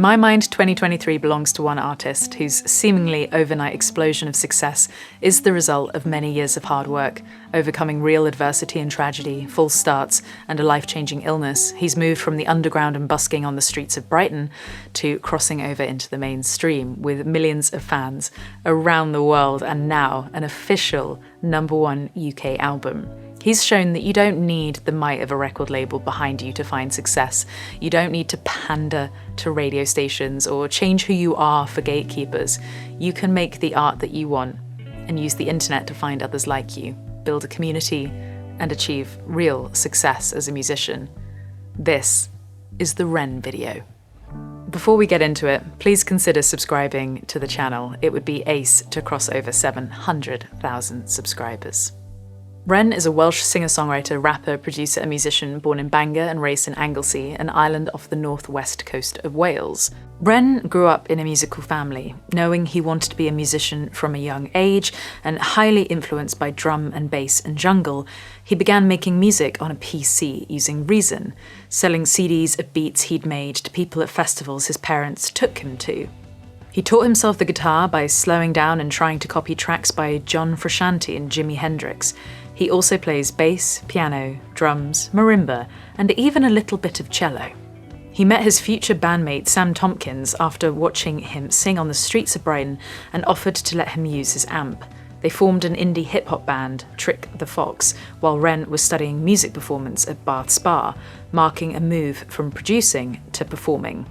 In my mind, 2023 belongs to one artist whose seemingly overnight explosion of success is the result of many years of hard work, overcoming real adversity and tragedy, false starts, and a life-changing illness. He's moved from the underground and busking on the streets of Brighton to crossing over into the mainstream with millions of fans around the world and now an official #1 UK album. He's shown that you don't need the might of a record label behind you to find success. You don't need to pander to radio stations or change who you are for gatekeepers. You can make the art that you want and use the internet to find others like you, build a community, and achieve real success as a musician. This is the Ren video. Before we get into it, please consider subscribing to the channel. It would be ace to cross over 700,000 subscribers. Ren is a Welsh singer-songwriter, rapper, producer and musician born in Bangor and raised in Anglesey, an island off the northwest coast of Wales. Ren grew up in a musical family, knowing he wanted to be a musician from a young age, and highly influenced by drum and bass and jungle, he began making music on a PC using Reason, selling CDs of beats he'd made to people at festivals his parents took him to. He taught himself the guitar by slowing down and trying to copy tracks by John Frusciante and Jimi Hendrix. He also plays bass, piano, drums, marimba, and even a little bit of cello. He met his future bandmate Sam Tompkins after watching him sing on the streets of Brighton and offered to let him use his amp. They formed an indie hip-hop band, Trick the Fox, while Ren was studying music performance at Bath Spa, marking a move from producing to performing.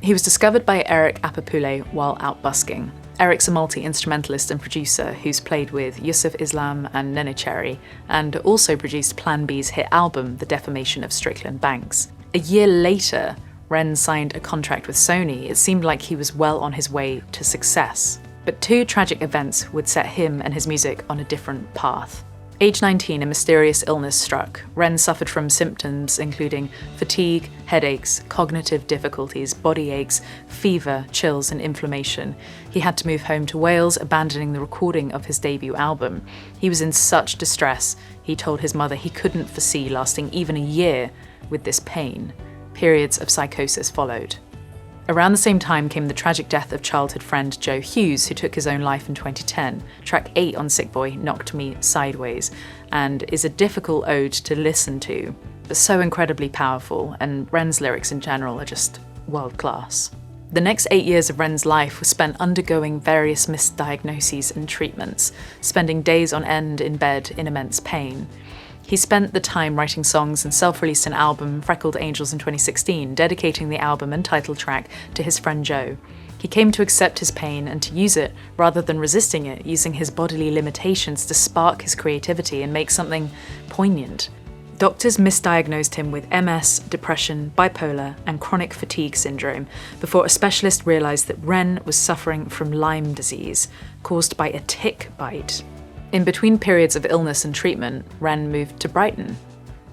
He was discovered by Eric Apapule while out busking. Eric's a multi-instrumentalist and producer who's played with Yusuf Islam and Nene Cherry, and also produced Plan B's hit album, The Defamation of Strickland Banks. A year later, Ren signed a contract with Sony. It seemed like he was well on his way to success. But two tragic events would set him and his music on a different path. Age 19, a mysterious illness struck. Ren suffered from symptoms including fatigue, headaches, cognitive difficulties, body aches, fever, chills, and inflammation. He had to move home to Wales, abandoning the recording of his debut album. He was in such distress, he told his mother he couldn't foresee lasting even a year with this pain. Periods of psychosis followed. Around the same time came the tragic death of childhood friend Joe Hughes, who took his own life in 2010. Track 8 on Sick Boy knocked me sideways, and is a difficult ode to listen to, but so incredibly powerful, and Ren's lyrics in general are just world class. The next 8 years of Ren's life were spent undergoing various misdiagnoses and treatments, spending days on end in bed in immense pain. He spent the time writing songs and self-released an album, Freckled Angels, in 2016, dedicating the album and title track to his friend Joe. He came to accept his pain and to use it, rather than resisting it, using his bodily limitations to spark his creativity and make something poignant. Doctors misdiagnosed him with MS, depression, bipolar, and chronic fatigue syndrome, before a specialist realised that Ren was suffering from Lyme disease, caused by a tick bite. In between periods of illness and treatment, Ren moved to Brighton.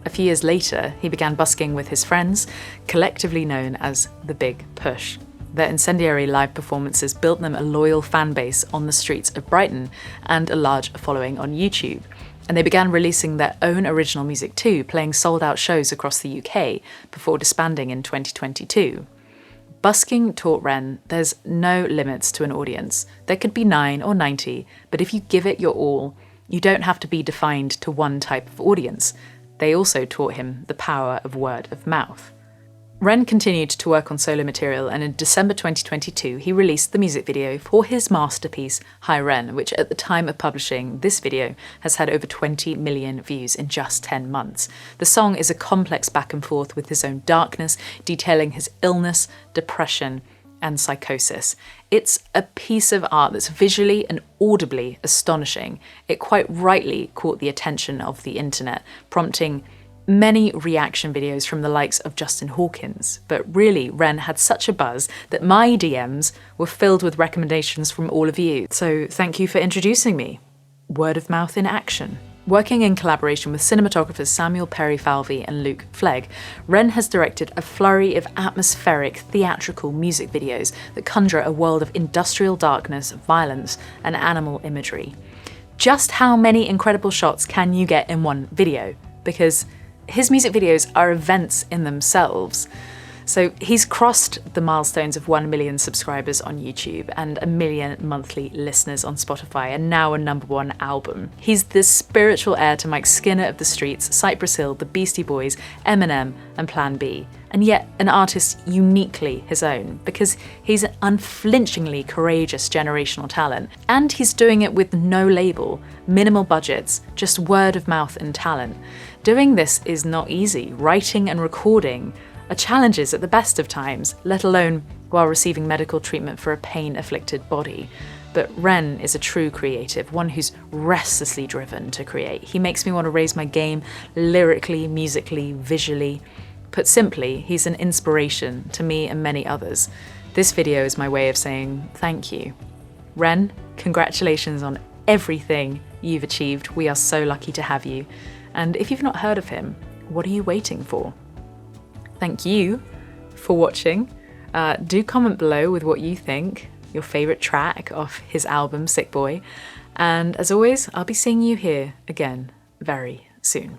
A few years later, he began busking with his friends, collectively known as The Big Push. Their incendiary live performances built them a loyal fan base on the streets of Brighton and a large following on YouTube. And they began releasing their own original music too, playing sold-out shows across the UK before disbanding in 2022. Busking taught Ren there's no limits to an audience. There could be 9 or 90, but if you give it your all, you don't have to be defined to one type of audience. They also taught him the power of word of mouth. Ren continued to work on solo material, and in December 2022 he released the music video for his masterpiece Hi Ren, which at the time of publishing this video has had over 20 million views in just 10 months. The song is a complex back and forth with his own darkness, detailing his illness, depression, and psychosis. It's a piece of art that's visually and audibly astonishing. It quite rightly caught the attention of the internet, prompting many reaction videos from the likes of Justin Hawkins, but really Ren had such a buzz that my DMs were filled with recommendations from all of you. So thank you for introducing me. Word of mouth in action. Working in collaboration with cinematographers Samuel Perry Falvey and Luke Flegg, Ren has directed a flurry of atmospheric theatrical music videos that conjure a world of industrial darkness, violence, and animal imagery. Just how many incredible shots can you get in one video? Because his music videos are events in themselves. So he's crossed the milestones of 1 million subscribers on YouTube and 1 million monthly listeners on Spotify, and now a #1 album. He's the spiritual heir to Mike Skinner of the Streets, Cypress Hill, the Beastie Boys, Eminem, and Plan B. And yet an artist uniquely his own, because he's an unflinchingly courageous generational talent. And he's doing it with no label, minimal budgets, just word of mouth and talent. Doing this is not easy. Writing and recording are challenges at the best of times, let alone while receiving medical treatment for a pain-afflicted body. But Ren is a true creative, one who's restlessly driven to create. He makes me want to raise my game lyrically, musically, visually. Put simply, he's an inspiration to me and many others. This video is my way of saying thank you. Ren, congratulations on everything you've achieved. We are so lucky to have you. And if you've not heard of him, what are you waiting for? Thank you for watching. Do comment below with what you think, your favourite track off his album, Sick Boy. And as always, I'll be seeing you here again very soon.